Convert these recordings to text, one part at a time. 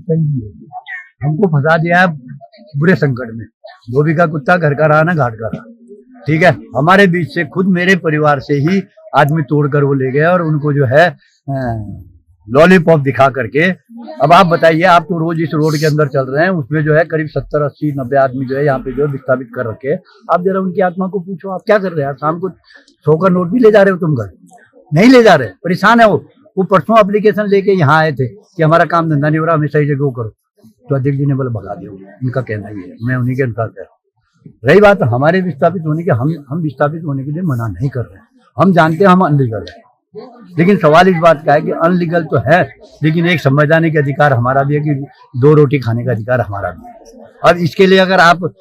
कहीं नहीं होगी। हमको फंसा दिया है बुरे संकट में। धोबी का कुत्ता घर का रहा ना घाट का रहा। ठीक है, हमारे बीच से खुद मेरे परिवार से ही आदमी तोड़कर वो ले गए और उनको जो है लॉलीपॉप दिखा करके। अब आप बताइए, आप तो रोज इस रोड के अंदर चल रहे हैं, उसमें जो है करीब 70, 80, 90 आदमी जो है यहाँ पे जो है विस्थापित कर रखे। आप जरा उनकी आत्मा को पूछो, आप क्या कर रहे हैं? शाम को 100 का नोट भी ले जा रहे हो तुम घर? नहीं ले जा रहे, परेशान है वो परसों एप्लीकेशन लेके यहाँ आए थे कि हमारा काम धंधा नहीं हो रहा, हमें सही जगह करो। तो अध्यक्ष जी ने बोला भगा दिया। उनका कहना ही है, मैं उन्हीं के अनुसार कह रहा हूँ। रही बात हमारे विस्थापित होने की, हम विस्थापित होने के लिए मना नहीं कर रहे हैं। हम जानते हैं हम अनलीगल है, लेकिन सवाल इस बात का है कि अनलीगल तो है, लेकिन एक संवैधानिक अधिकार हमारा भी है कि 2 रोटी खाने का अधिकार हमारा भी है। अब इसके लिए अगर आप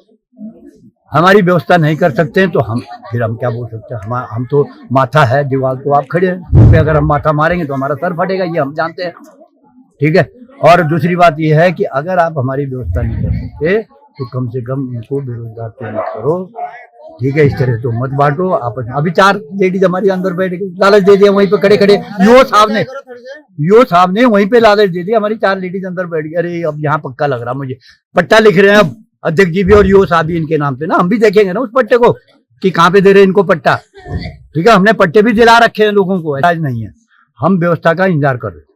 हमारी व्यवस्था नहीं कर सकते हैं तो हम क्या बोल सकते हैं? हम तो माथा है, दीवार तो आप खड़े हैं पे, अगर हम माथा मारेंगे तो हमारा सर फटेगा, ये हम जानते हैं। ठीक है, और दूसरी बात ये है कि अगर आप हमारी व्यवस्था नहीं कर सकते तो कम से कम उनको बेरोजगार तो मत करो। ठीक है, इस तरह तो मत बांटो आपस में। अभी 4 लेडीज हमारी अंदर बैठ गई, लालच दे दिया वहीं पे खड़े खड़े। यो साहब ने वहीं पे लालच दे दिया, हमारी 4 लेडीज अंदर बैठ गई। अरे अब यहाँ पक्का लग रहा मुझे, पट्टा लिख रहे हैं अब अध्यक्ष जी भी और यो साहब भी इनके नाम पे ना। हम भी देखेंगे ना उस पट्टे को कि कहाँ पे दे रहे हैं इनको पट्टा। ठीक है, हमने पट्टे भी दिला रखे हैं लोगों को, ऐसा नहीं है। हम व्यवस्था का इंतजार कर रहे हैं,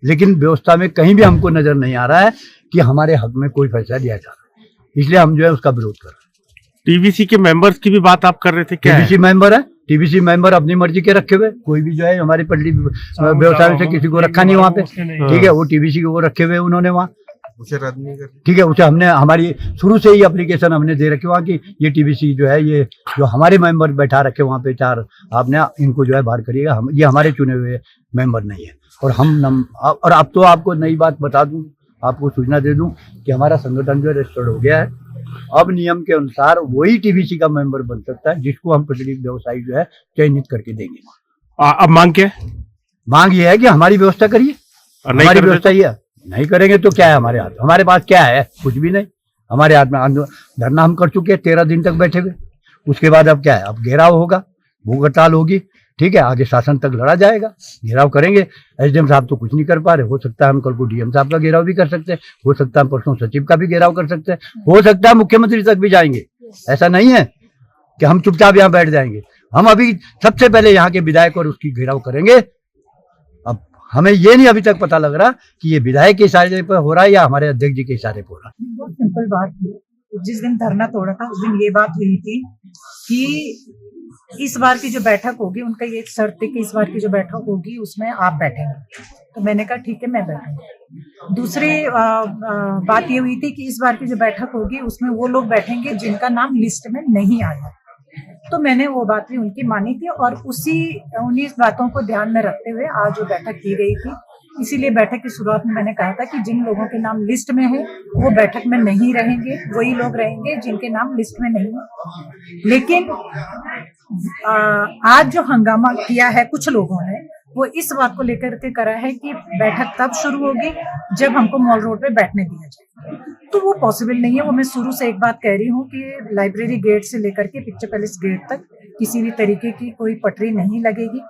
लेकिन व्यवस्था में कहीं भी हमको नजर नहीं आ रहा है कि हमारे हक में कोई फैसला दिया जा रहा है, इसलिए हम जो है उसका विरोध कर रहे हैं। टीबीसी के मेंबर्स की भी बात आप कर रहे थे, क्या टीबीसी मेंबर है? टीबीसी मेंबर अपनी मर्जी के रखे हुए, कोई भी जो है हमारी पल्ली व्यवसाय से किसी को रखा नहीं वहाँ पे। ठीक है, वो टीबीसी को रखे हुए उन्होंने वहाँ, उसे रद्द नहीं कर। ठीक है, उसे हमने हमारी शुरू से ही एप्लीकेशन हमने दे रखी वहाँ की ये टीबीसी जो है, ये जो हमारे मेंबर बैठा रखे वहाँ पे 4, आपने इनको जो है बाहर करिएगा। ये हमारे चुने हुए मेंबर नहीं है। और और अब तो आपको नई बात बता दूं, आपको सूचना दे दूं कि हमारा संगठन जो है रजिस्टर्ड हो गया है। अब नियम के अनुसार वही टीबीसी का मेंबर बन सकता है जिसको हम पटरी व्यवसायी जो है चयनित करके देंगे। अब मांग क्या है? मांग ये है कि हमारी व्यवस्था करिए, हमारी व्यवस्था ही है। नहीं करेंगे तो क्या है हमारे हाथ? हमारे पास क्या है? कुछ भी नहीं। हमारे हाथ में धरना हम कर चुके हैं, 13 दिन तक बैठे हुए। उसके बाद अब क्या है? अब घेराव होगा, भूख हड़ताल होगी। ठीक है, आगे शासन तक लड़ा जाएगा, घेराव करेंगे। एसडीएम साहब तो कुछ नहीं कर पा रहे, हो सकता है हम कल को डीएम साहब का घेराव भी कर सकते हैं, हो सकता है हम परसों सचिव का भी घेराव कर सकते हैं, हो सकता है मुख्यमंत्री तक भी जाएंगे। ऐसा नहीं है कि हम चुपचाप यहाँ बैठ जाएंगे। हम अभी सबसे पहले यहाँ के विधायक और उसकी घेराव करेंगे। अब हमें ये नहीं अभी तक पता लग रहा कि ये विधायक के इशारे पर हो रहा है या हमारे अध्यक्ष जी के इशारे पर हो रहा है। बहुत सिंपल बात थी, जिस दिन धरना तोड़ा था उस दिन ये बात हुई थी कि इस बार की जो बैठक होगी, उनका ये एक शर्त थी कि इस बार की जो बैठक होगी उसमें आप बैठेंगे। तो मैंने कहा ठीक है, मैं बैठूंगी। दूसरी बात ये हुई थी कि इस बार की जो बैठक होगी उसमें वो लोग बैठेंगे जिनका नाम लिस्ट में नहीं आया। तो मैंने वो बात भी उनकी मानी थी और उन्हीं बातों को ध्यान में रखते हुए आज जो बैठक की गई थी, इसीलिए बैठक की शुरुआत में मैंने कहा था कि जिन लोगों के नाम लिस्ट में है वो बैठक में नहीं रहेंगे, वही लोग रहेंगे जिनके नाम लिस्ट में नहीं है। लेकिन आज जो हंगामा किया है कुछ लोगों ने, वो इस बात को लेकर के करा है कि बैठक तब शुरू होगी जब हमको मॉल रोड पे बैठने दिया जाए। तो वो पॉसिबल नहीं है। वो मैं शुरू से एक बात कह रही हूँ कि लाइब्रेरी गेट से लेकर के पिक्चर पैलेस गेट तक किसी भी तरीके की कोई पटरी नहीं लगेगी।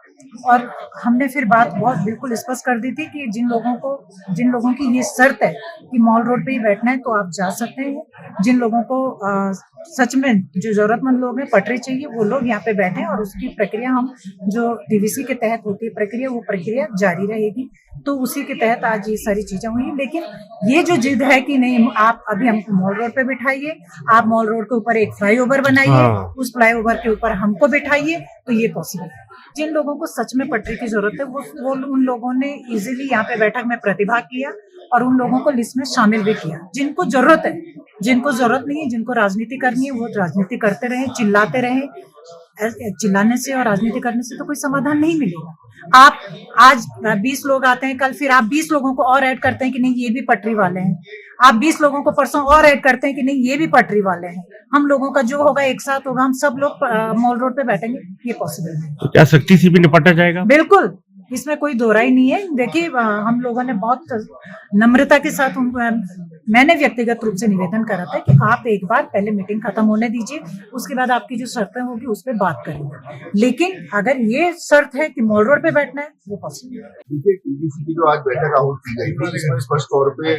और हमने फिर बात बहुत बिल्कुल स्पष्ट कर दी थी कि जिन लोगों की ये शर्त है कि मॉल रोड पे ही बैठना है तो आप जा सकते हैं। जिन लोगों को सच में जो जरूरतमंद लोग हैं, पटरी चाहिए, वो लोग यहाँ पे बैठे, और उसकी प्रक्रिया हम जो टीबीसी के तहत होती है प्रक्रिया, वो प्रक्रिया जारी रहेगी। तो उसी के तहत आज ये सारी चीजें हुई। लेकिन ये जो जिद है कि नहीं आप अभी हमको मॉल रोड पे बिठाइए, आप मॉल रोड के ऊपर एक फ्लाईओवर बनाइए, उस फ्लाईओवर के ऊपर हमको बिठाइए, तो ये पॉसिबल है। जिन लोगों को सच में पटरी की जरूरत है वो उन लोगों ने इजीली यहाँ पे बैठक में प्रतिभाग किया और उन लोगों को लिस्ट में शामिल भी किया। जिनको जरूरत है, जिनको जरूरत नहीं है, जिनको राजनीति करनी है, वो राजनीति करते रहे, चिल्लाते रहे। चिल्लाने से और राजनीति करने से तो कोई समाधान नहीं मिलेगा। आप आज 20 लोग आते हैं, कल फिर आप 20 लोगों को और ऐड करते हैं कि नहीं ये भी पटरी वाले हैं। आप 20 लोगों को परसों और ऐड करते हैं कि नहीं ये भी पटरी वाले हैं। हम लोगों का जो होगा एक साथ होगा, हम सब लोग मॉल रोड पे बैठेंगे, ये पॉसिबल है। तो क्या सख्ती से भी निपटा जाएगा? बिल्कुल, इसमें कोई दो राय नहीं है। देखिए हम लोगों ने बहुत नम्रता के साथ उनको मैंने व्यक्तिगत रूप से निवेदन करा था कि आप एक बार पहले मीटिंग खत्म होने दीजिए, उसके बाद आपकी जो शर्तें होगी उस पर बात करेंगे। लेकिन अगर ये शर्त है कि मॉल रोड पे बैठना है, वो पॉसिबल है। देखिए, टीबीसी की जो आज बैठक आहूत की गई थी, जिसमें स्पष्ट तौर पे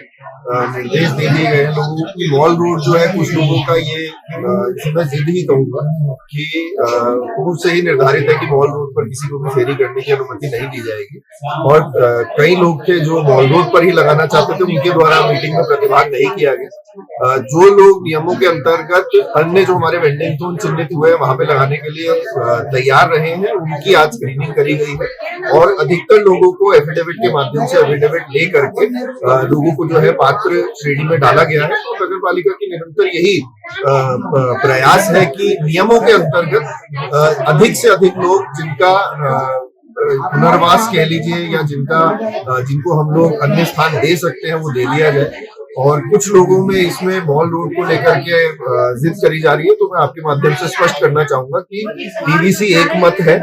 निर्देश दे दिए गए हैं लोगों की मॉल रोड जो है, कुछ लोगों का ये मैं जिद ही कहूंगा कि पूर्व से ही निर्धारित है कि मॉल रोड पर किसी को भी फेरी करने की अनुमति नहीं दी जाएगी। और कई लोग थे जो मॉल रोड पर ही लगाना चाहते थे, उनके द्वारा मीटिंग में प्रतिभाग नहीं किया गया। जो लोग नियमों के अंतर्गत अन्य जो हमारे वेंडिंग जोन चिन्हित हुए वहां पे लगाने के लिए तैयार रहे हैं, उनकी आज स्क्रीनिंग करी गई है और अधिकतर लोगों को एफिडेविट के माध्यम से एफिडेविट ले करके लोगों को जो है पात्र श्रेणी में डाला गया है। तो नगर पालिका की निरंतर यही प्रयास है कि नियमों के अंतर्गत अधिक से अधिक लोग जिनका पुनर्वास कह लीजिए या जिनको हम लोग अन्य स्थान दे सकते हैं वो दे दिया जाए। और कुछ लोगों में इसमें मॉल रोड को लेकर के जिद करी जा रही है, तो मैं आपके माध्यम से स्पष्ट करना चाहूंगा कि टीबीसी एक मत है,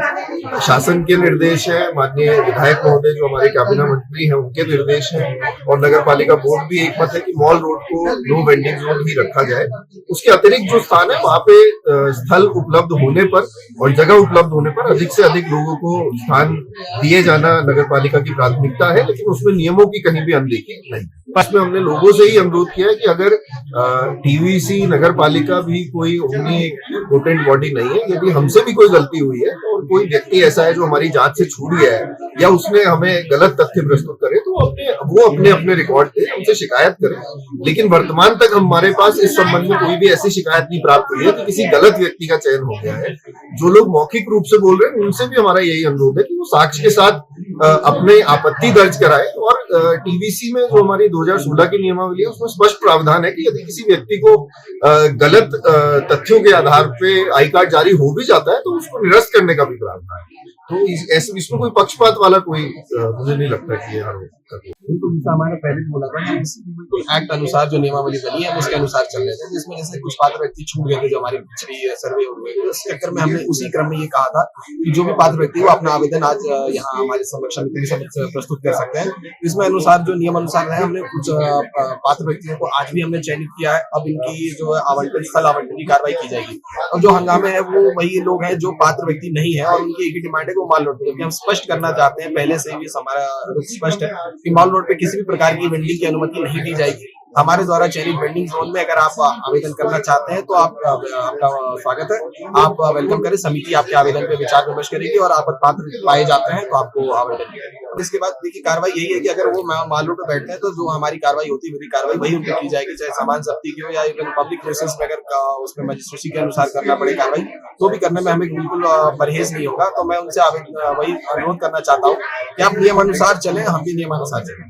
शासन के निर्देश है, माननीय विधायक महोदय जो हमारे कैबिनेट मंत्री हैं उनके निर्देश हैं और नगर पालिका बोर्ड भी एक मत है कि मॉल रोड को नो वेंडिंग जोन ही रखा जाए। उसके अतिरिक्त जो स्थान है वहां पे स्थल उपलब्ध होने पर और जगह उपलब्ध होने पर अधिक से अधिक लोगों को स्थान दिए जाना नगर पालिका की प्राथमिकता है, लेकिन उसमें नियमों की कहीं भी अनदेखी नहीं। इसमें हमने लोगों से ही अनुरोध किया है कि अगर टीवीसी नगर पालिका भी कोई उतनी पोटेंट बॉडी नहीं है, यदि हमसे भी कोई गलती हुई है और कोई व्यक्ति ऐसा है जो हमारी जांच से छूट गया है या उसने हमें गलत तथ्य प्रस्तुत करे, तो वो अपने रिकॉर्ड दे, हमसे शिकायत करें। लेकिन वर्तमान तक हमारे पास इस संबंध में कोई भी ऐसी शिकायत नहीं प्राप्त हुई है कि किसी गलत व्यक्ति का चयन हो गया है। जो लोग मौखिक रूप से बोल रहे हैं उनसे भी हमारा यही अनुरोध है कि वो साक्ष्य के साथ अपने आपत्ति दर्ज कराए। और टीवीसी में जो हमारी 2016 की नियमावली है उसमें स्पष्ट प्रावधान है कि यदि किसी व्यक्ति को गलत तथ्यों के आधार पे आई कार्ड जारी हो भी जाता है तो उसको निरस्त करने का भी प्रावधान है। तो इसमें कोई पक्षपात वाला कोई मुझे नहीं लगता कि ये आरोप बिल्कुल जैसा हमारा पहले बोला था कि बिल्कुल एक्ट अनुसार जो नियमावली बनी है उसके अनुसार चल रहे थे, जिसमें जैसे कुछ पात्र व्यक्ति छूट गए थे जो हमारी पिछली सर्वे हो गई, उस चक्कर में हमने उसी क्रम में ये कहा था कि जो भी पात्र व्यक्ति वो अपना आवेदन आज यहाँ हमारे समक्ष प्रस्तुत कर सकते हैं। इसमें अनुसार जो नियम अनुसार है, हमने कुछ पात्र व्यक्तियों को आज भी हमने चयनित किया है। अब इनकी जो आवंटन स्थल आवंटन की कार्रवाई की जाएगी और जो हंगामे है वो वही लोग हैं जो पात्र व्यक्ति नहीं है और उनकी एक ही डिमांड है वो मॉल रोड पे, जबकि हम स्पष्ट करना चाहते हैं पहले से भी हमारा स्पष्ट है कि मॉल रोड पे किसी भी प्रकार की वेंडिंग की अनुमति नहीं दी जाएगी। हमारे द्वारा चयनित वेंडिंग जोन में अगर आप आवेदन करना चाहते हैं तो आपका स्वागत है, आप वेलकम करें। समिति आपके आवेदन पे विचार विमर्श करेगी और आप पात्र पाए जाते हैं तो आपको आवेदन करेगी। इसके बाद देखिए कार्रवाई यही है कि अगर वो मॉल रोड पे बैठते हैं तो जो हमारी कार्रवाई होती है मेरी कार्रवाई वही उनकी की जाएगी, चाहे सामान जब्ती की हो या इवन पब्लिक प्लेसेस में अगर उसमें मजिस्ट्रेसी के अनुसार करना पड़े कार्रवाई तो भी करने में हमें बिल्कुल परहेज नहीं होगा। तो मैं उनसे वही अनुरोध करना चाहता हूँ कि आप नियमानुसार चलें, हम भी नियमानुसार चलें।